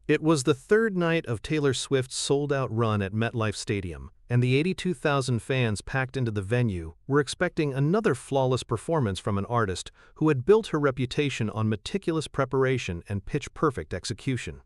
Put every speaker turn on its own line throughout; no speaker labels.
It was the third night of Taylor Swift's sold-out run at MetLife Stadium, and the 82,000 fans packed into the venue were expecting another flawless performance from an artist who had built her reputation on meticulous preparation and pitch-perfect execution.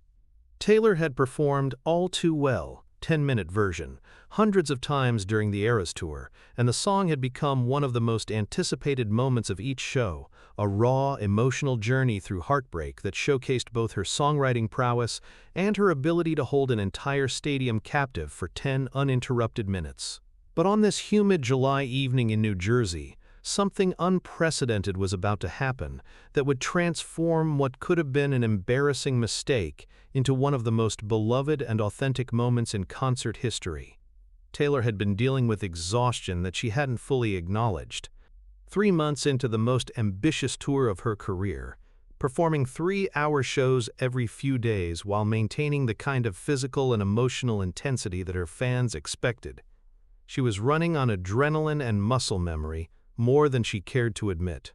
Taylor had performed All Too Well, 10-minute version, hundreds of times during the Eras Tour, and the song had become one of the most anticipated moments of each show, a raw, emotional journey through heartbreak that showcased both her songwriting prowess and her ability to hold an entire stadium captive for 10 uninterrupted minutes. But on this humid July evening in New Jersey, something unprecedented was about to happen that would transform what could have been an embarrassing mistake into one of the most beloved and authentic moments in concert history. Taylor had been dealing with exhaustion that she hadn't fully acknowledged. 3 months into the most ambitious tour of her career, performing 3-hour shows every few days while maintaining the kind of physical and emotional intensity that her fans expected. She was running on adrenaline and muscle memory more than she cared to admit.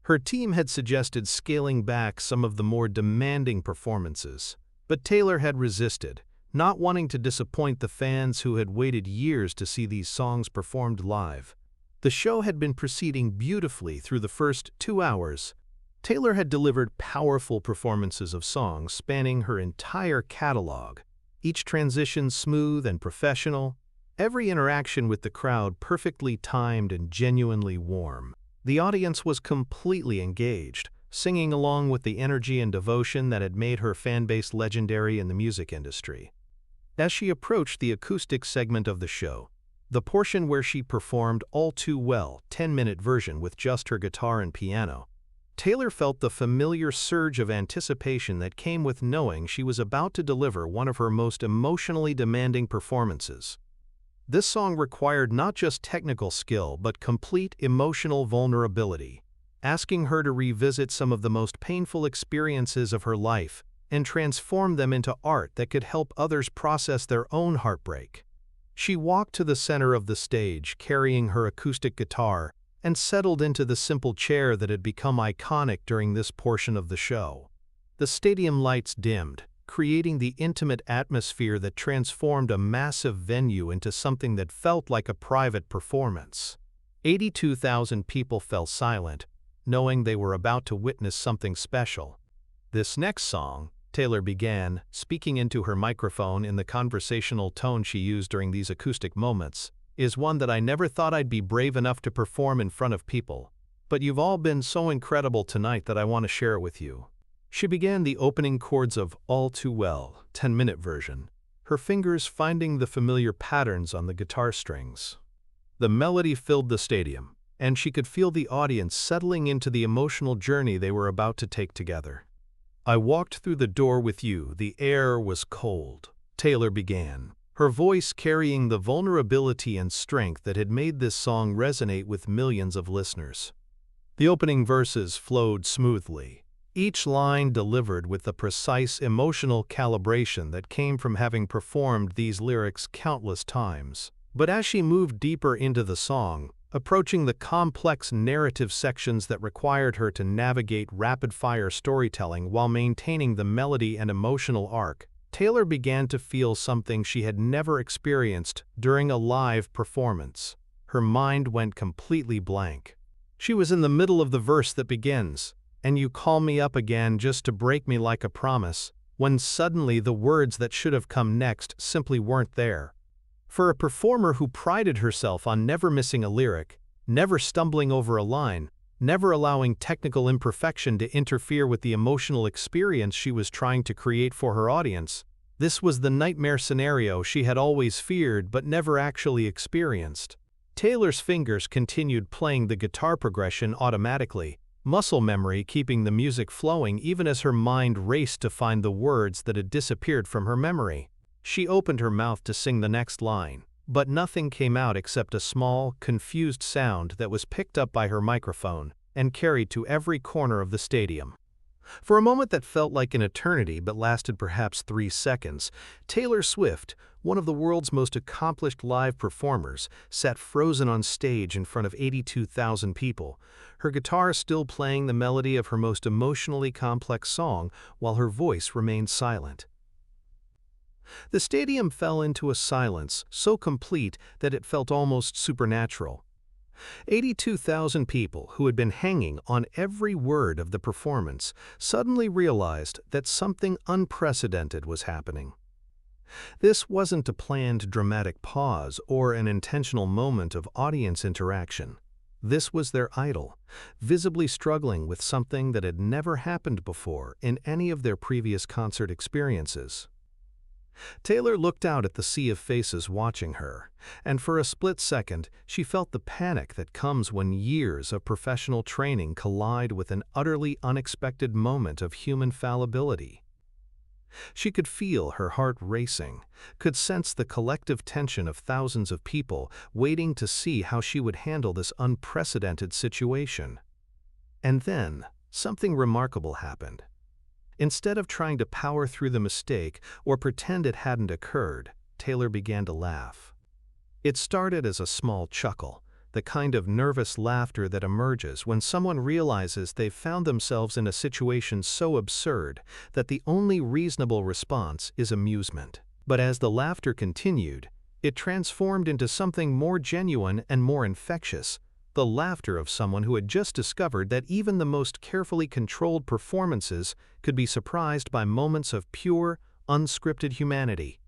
Her team had suggested scaling back some of the more demanding performances, but Taylor had resisted, not wanting to disappoint the fans who had waited years to see these songs performed live. The show had been proceeding beautifully through the first 2 hours. Taylor had delivered powerful performances of songs spanning her entire catalog, each transition smooth and professional, every interaction with the crowd perfectly timed and genuinely warm. The audience was completely engaged, singing along with the energy and devotion that had made her fanbase legendary in the music industry. As she approached the acoustic segment of the show, the portion where she performed All Too Well, 10-minute version with just her guitar and piano, Taylor felt the familiar surge of anticipation that came with knowing she was about to deliver one of her most emotionally demanding performances. This song required not just technical skill but complete emotional vulnerability, asking her to revisit some of the most painful experiences of her life and transform them into art that could help others process their own heartbreak. She walked to the center of the stage carrying her acoustic guitar and settled into the simple chair that had become iconic during this portion of the show. The stadium lights dimmed, creating the intimate atmosphere that transformed a massive venue into something that felt like a private performance. 82,000 people fell silent, knowing they were about to witness something special. "This next song," Taylor began, speaking into her microphone in the conversational tone she used during these acoustic moments, "is one that I never thought I'd be brave enough to perform in front of people. But you've all been so incredible tonight that I want to share it with you." She began the opening chords of All Too Well, 10-minute version, her fingers finding the familiar patterns on the guitar strings. The melody filled the stadium, and she could feel the audience settling into the emotional journey they were about to take together. "I walked through the door with you, the air was cold," Taylor began, her voice carrying the vulnerability and strength that had made this song resonate with millions of listeners. The opening verses flowed smoothly, each line delivered with the precise emotional calibration that came from having performed these lyrics countless times. But as she moved deeper into the song, approaching the complex narrative sections that required her to navigate rapid-fire storytelling while maintaining the melody and emotional arc, Taylor began to feel something she had never experienced during a live performance. Her mind went completely blank. She was in the middle of the verse that begins, "And you call me up again just to break me like a promise," when suddenly the words that should have come next simply weren't there. For a performer who prided herself on never missing a lyric, never stumbling over a line, never allowing technical imperfection to interfere with the emotional experience she was trying to create for her audience, this was the nightmare scenario she had always feared but never actually experienced. Taylor's fingers continued playing the guitar progression automatically, muscle memory keeping the music flowing even as her mind raced to find the words that had disappeared from her memory. She opened her mouth to sing the next line, but nothing came out except a small, confused sound that was picked up by her microphone and carried to every corner of the stadium. For a moment that felt like an eternity but lasted perhaps 3 seconds, Taylor Swift, one of the world's most accomplished live performers, sat frozen on stage in front of 82,000 people, her guitar still playing the melody of her most emotionally complex song while her voice remained silent. The stadium fell into a silence so complete that it felt almost supernatural. 82,000 people who had been hanging on every word of the performance suddenly realized that something unprecedented was happening. This wasn't a planned dramatic pause or an intentional moment of audience interaction. This was their idol, visibly struggling with something that had never happened before in any of their previous concert experiences. Taylor looked out at the sea of faces watching her, and for a split second she felt the panic that comes when years of professional training collide with an utterly unexpected moment of human fallibility. She could feel her heart racing, could sense the collective tension of thousands of people waiting to see how she would handle this unprecedented situation. And then, something remarkable happened. Instead of trying to power through the mistake or pretend it hadn't occurred, Taylor began to laugh. It started as a small chuckle, the kind of nervous laughter that emerges when someone realizes they've found themselves in a situation so absurd that the only reasonable response is amusement. But as the laughter continued, it transformed into something more genuine and more infectious, the laughter of someone who had just discovered that even the most carefully controlled performances could be surprised by moments of pure, unscripted humanity.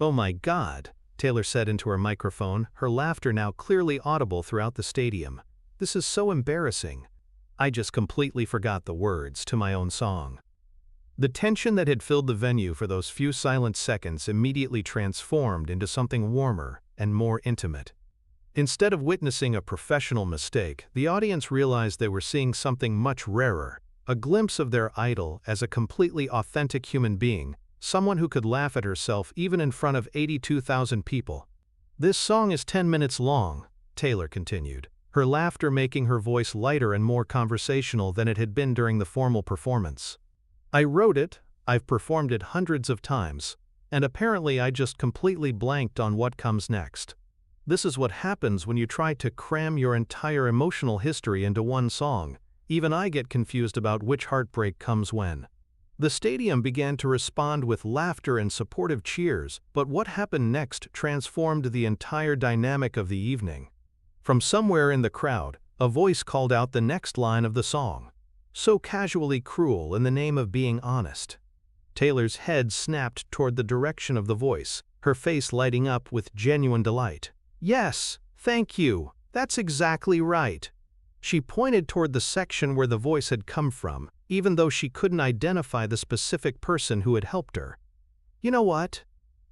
"Oh my God," Taylor said into her microphone, her laughter now clearly audible throughout the stadium. "This is so embarrassing. I just completely forgot the words to my own song." The tension that had filled the venue for those few silent seconds immediately transformed into something warmer and more intimate. Instead of witnessing a professional mistake, the audience realized they were seeing something much rarer, a glimpse of their idol as a completely authentic human being, someone who could laugh at herself even in front of 82,000 people. "This song is 10 minutes long," Taylor continued, her laughter making her voice lighter and more conversational than it had been during the formal performance. "I wrote it, I've performed it hundreds of times, and apparently I just completely blanked on what comes next. This is what happens when you try to cram your entire emotional history into one song. Even I get confused about which heartbreak comes when." The stadium began to respond with laughter and supportive cheers, but what happened next transformed the entire dynamic of the evening. From somewhere in the crowd, a voice called out the next line of the song, "So casually cruel in the name of being honest." Taylor's head snapped toward the direction of the voice, her face lighting up with genuine delight. "Yes, thank you, that's exactly right." She pointed toward the section where the voice had come from, even though she couldn't identify the specific person who had helped her. "You know what?"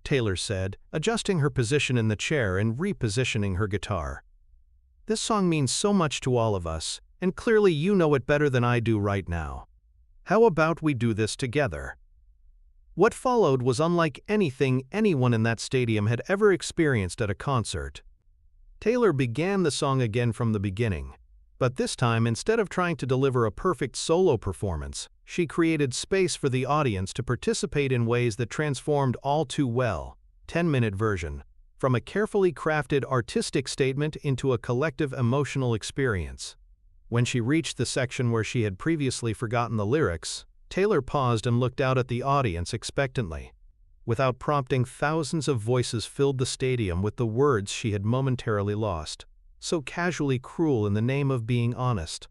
Taylor said, adjusting her position in the chair and repositioning her guitar. "This song means so much to all of us, and clearly you know it better than I do right now. How about we do this together?" What followed was unlike anything anyone in that stadium had ever experienced at a concert. Taylor began the song again from the beginning, but this time, instead of trying to deliver a perfect solo performance, she created space for the audience to participate in ways that transformed All Too Well, 10-minute version, from a carefully crafted artistic statement into a collective emotional experience. When she reached the section where she had previously forgotten the lyrics, Taylor paused and looked out at the audience expectantly. Without prompting, thousands of voices filled the stadium with the words she had momentarily lost. "So casually cruel in the name of being honest."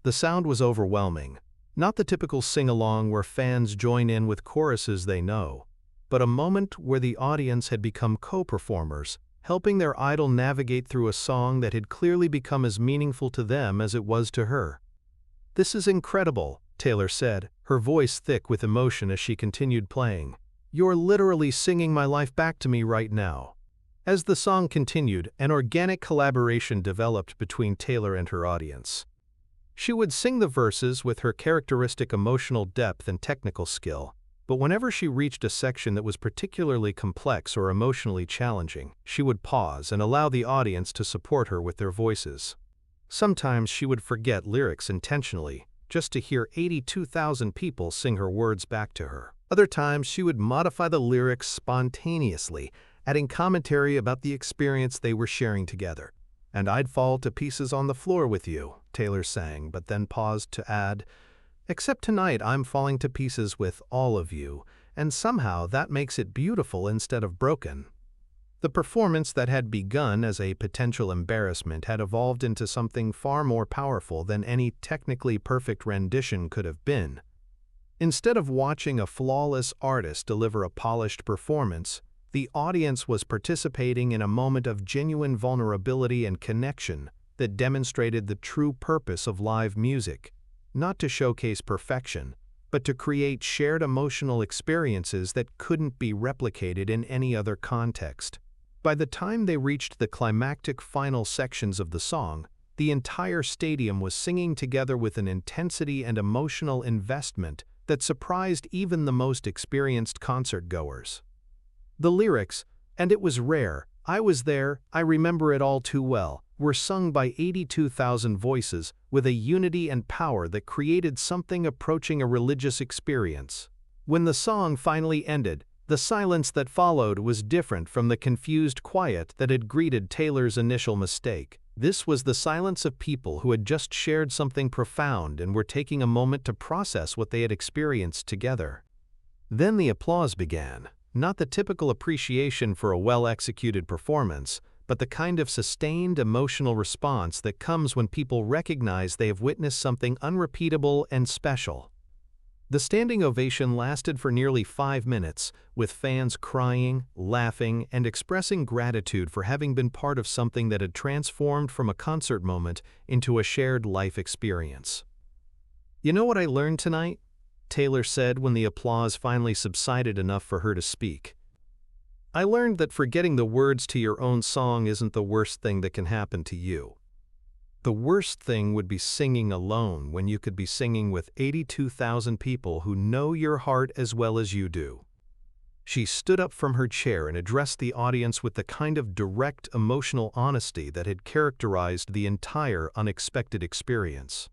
The sound was overwhelming, not the typical sing-along where fans join in with choruses they know, but a moment where the audience had become co-performers, helping their idol navigate through a song that had clearly become as meaningful to them as it was to her. "This is incredible," Taylor said, her voice thick with emotion as she continued playing. "You're literally singing my life back to me right now." As the song continued, an organic collaboration developed between Taylor and her audience. She would sing the verses with her characteristic emotional depth and technical skill, but whenever she reached a section that was particularly complex or emotionally challenging, she would pause and allow the audience to support her with their voices. Sometimes she would forget lyrics intentionally, just to hear 82,000 people sing her words back to her. Other times she would modify the lyrics spontaneously, adding commentary about the experience they were sharing together. "And I'd fall to pieces on the floor with you," Taylor sang, but then paused to add, "Except tonight I'm falling to pieces with all of you, and somehow that makes it beautiful instead of broken. The performance that had begun as a potential embarrassment had evolved into something far more powerful than any technically perfect rendition could have been. Instead of watching a flawless artist deliver a polished performance, the audience was participating in a moment of genuine vulnerability and connection that demonstrated the true purpose of live music, not to showcase perfection, but to create shared emotional experiences that couldn't be replicated in any other context. By the time they reached the climactic final sections of the song, the entire stadium was singing together with an intensity and emotional investment that surprised even the most experienced concertgoers. The lyrics, "And it was rare, I was there, I remember it all too well," were sung by 82,000 voices with a unity and power that created something approaching a religious experience. When the song finally ended, the silence that followed was different from the confused quiet that had greeted Taylor's initial mistake. This was the silence of people who had just shared something profound and were taking a moment to process what they had experienced together. Then the applause began, not the typical appreciation for a well-executed performance, but the kind of sustained emotional response that comes when people recognize they have witnessed something unrepeatable and special. The standing ovation lasted for nearly 5 minutes, with fans crying, laughing, and expressing gratitude for having been part of something that had transformed from a concert moment into a shared life experience. "You know what I learned tonight?" Taylor said when the applause finally subsided enough for her to speak. "I learned that forgetting the words to your own song isn't the worst thing that can happen to you. The worst thing would be singing alone when you could be singing with 82,000 people who know your heart as well as you do." She stood up from her chair and addressed the audience with the kind of direct emotional honesty that had characterized the entire unexpected experience.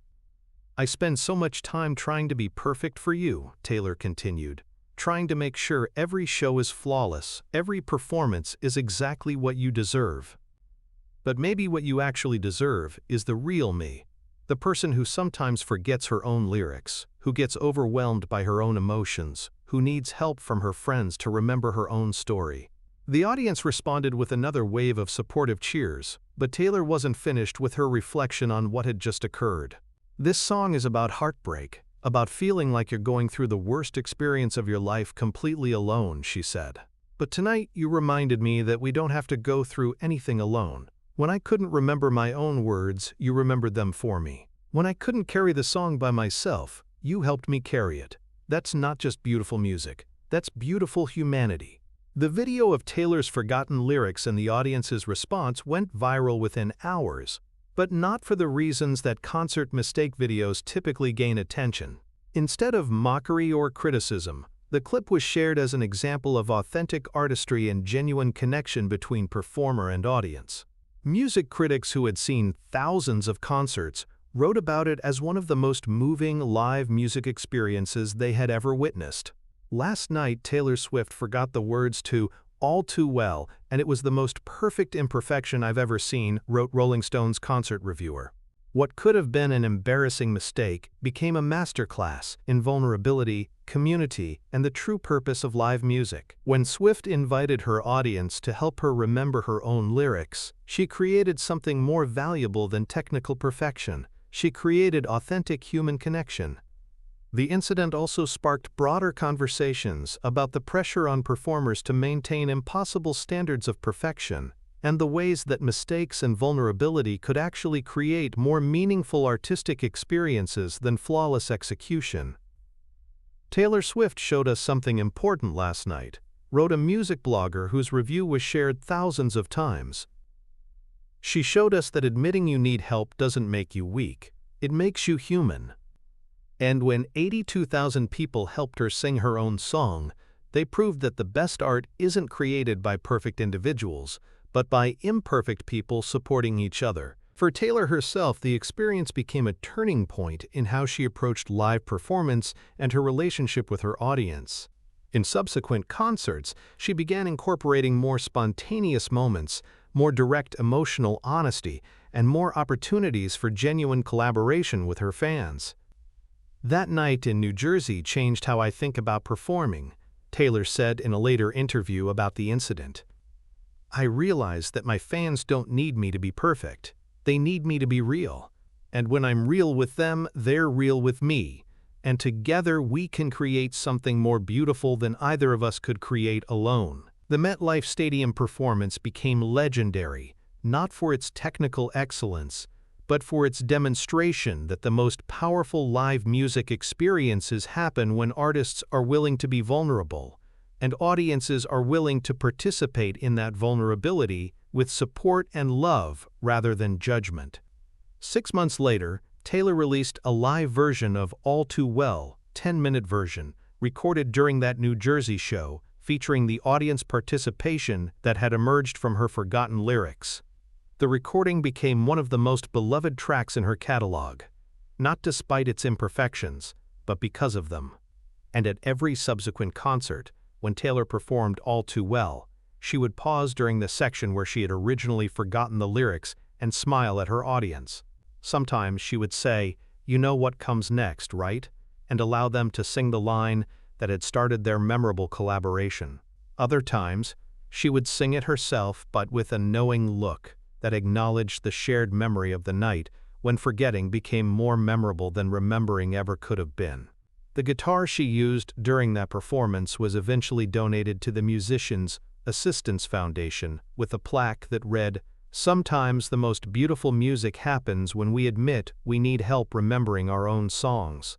"I spend so much time trying to be perfect for you," Taylor continued, "trying to make sure every show is flawless, every performance is exactly what you deserve. But maybe what you actually deserve is the real me, the person who sometimes forgets her own lyrics, who gets overwhelmed by her own emotions, who needs help from her friends to remember her own story." The audience responded with another wave of supportive cheers, but Taylor wasn't finished with her reflection on what had just occurred. "This song is about heartbreak, about feeling like you're going through the worst experience of your life completely alone," she said. "But tonight you reminded me that we don't have to go through anything alone. When I couldn't remember my own words, you remembered them for me. When I couldn't carry the song by myself, you helped me carry it. That's not just beautiful music, that's beautiful humanity." The video of Taylor's forgotten lyrics and the audience's response went viral within hours, but not for the reasons that concert mistake videos typically gain attention. Instead of mockery or criticism, the clip was shared as an example of authentic artistry and genuine connection between performer and audience. Music critics who had seen thousands of concerts wrote about it as one of the most moving live music experiences they had ever witnessed. "Last night Taylor Swift forgot the words to All Too Well, and it was the most perfect imperfection I've ever seen," wrote Rolling Stone's concert reviewer. What could have been an embarrassing mistake became a masterclass in vulnerability, community, and the true purpose of live music. When Swift invited her audience to help her remember her own lyrics, she created something more valuable than technical perfection. She created authentic human connection. The incident also sparked broader conversations about the pressure on performers to maintain impossible standards of perfection, and the ways that mistakes and vulnerability could actually create more meaningful artistic experiences than flawless execution. "Taylor Swift showed us something important last night," wrote a music blogger whose review was shared thousands of times. "She showed us that admitting you need help doesn't make you weak, it makes you human." And when 82,000 people helped her sing her own song, they proved that the best art isn't created by perfect individuals, but by imperfect people supporting each other. For Taylor herself, the experience became a turning point in how she approached live performance and her relationship with her audience. In subsequent concerts, she began incorporating more spontaneous moments, more direct emotional honesty, and more opportunities for genuine collaboration with her fans. "That night in New Jersey changed how I think about performing," Taylor said in a later interview about the incident. "I realize that my fans don't need me to be perfect. They need me to be real. And when I'm real with them, they're real with me. And together we can create something more beautiful than either of us could create alone." The MetLife Stadium performance became legendary, not for its technical excellence, but for its demonstration that the most powerful live music experiences happen when artists are willing to be vulnerable, and audiences are willing to participate in that vulnerability with support and love rather than judgment. 6 months later, Taylor released a live version of All Too Well, 10-minute version, recorded during that New Jersey show, featuring the audience participation that had emerged from her forgotten lyrics. The recording became one of the most beloved tracks in her catalog, not despite its imperfections, but because of them. And at every subsequent concert, when Taylor performed All Too Well, she would pause during the section where she had originally forgotten the lyrics and smile at her audience. Sometimes she would say, "You know what comes next, right?" and allow them to sing the line that had started their memorable collaboration. Other times, she would sing it herself but with a knowing look that acknowledged the shared memory of the night when forgetting became more memorable than remembering ever could have been. The guitar she used during that performance was eventually donated to the Musicians' Assistance Foundation with a plaque that read, "Sometimes the most beautiful music happens when we admit we need help remembering our own songs."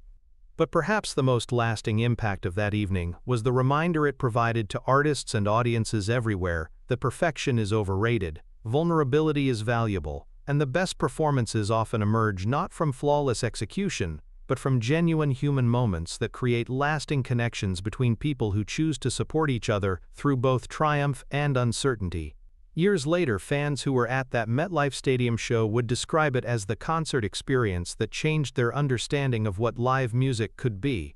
But perhaps the most lasting impact of that evening was the reminder it provided to artists and audiences everywhere that perfection is overrated, vulnerability is valuable, and the best performances often emerge not from flawless execution, but from genuine human moments that create lasting connections between people who choose to support each other through both triumph and uncertainty. Years later, fans who were at that MetLife Stadium show would describe it as the concert experience that changed their understanding of what live music could be.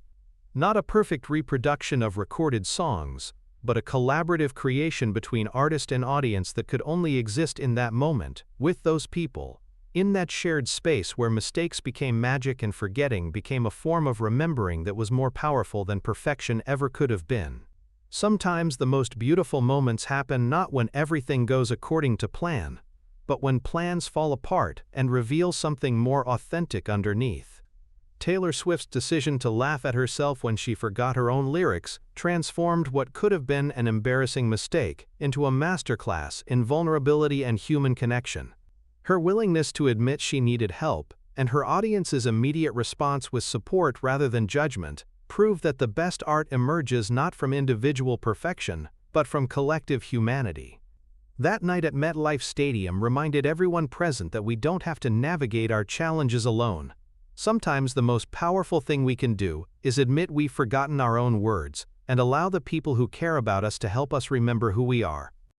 Not a perfect reproduction of recorded songs, but a collaborative creation between artist and audience that could only exist in that moment, with those people, in that shared space where mistakes became magic and forgetting became a form of remembering that was more powerful than perfection ever could have been. Sometimes the most beautiful moments happen not when everything goes according to plan, but when plans fall apart and reveal something more authentic underneath. Taylor Swift's decision to laugh at herself when she forgot her own lyrics transformed what could have been an embarrassing mistake into a masterclass in vulnerability and human connection. Her willingness to admit she needed help, and her audience's immediate response with support rather than judgment, prove that the best art emerges not from individual perfection, but from collective humanity. That night at MetLife Stadium reminded everyone present that we don't have to navigate our challenges alone. Sometimes the most powerful thing we can do is admit we've forgotten our own words and allow the people who care about us to help us remember who we are.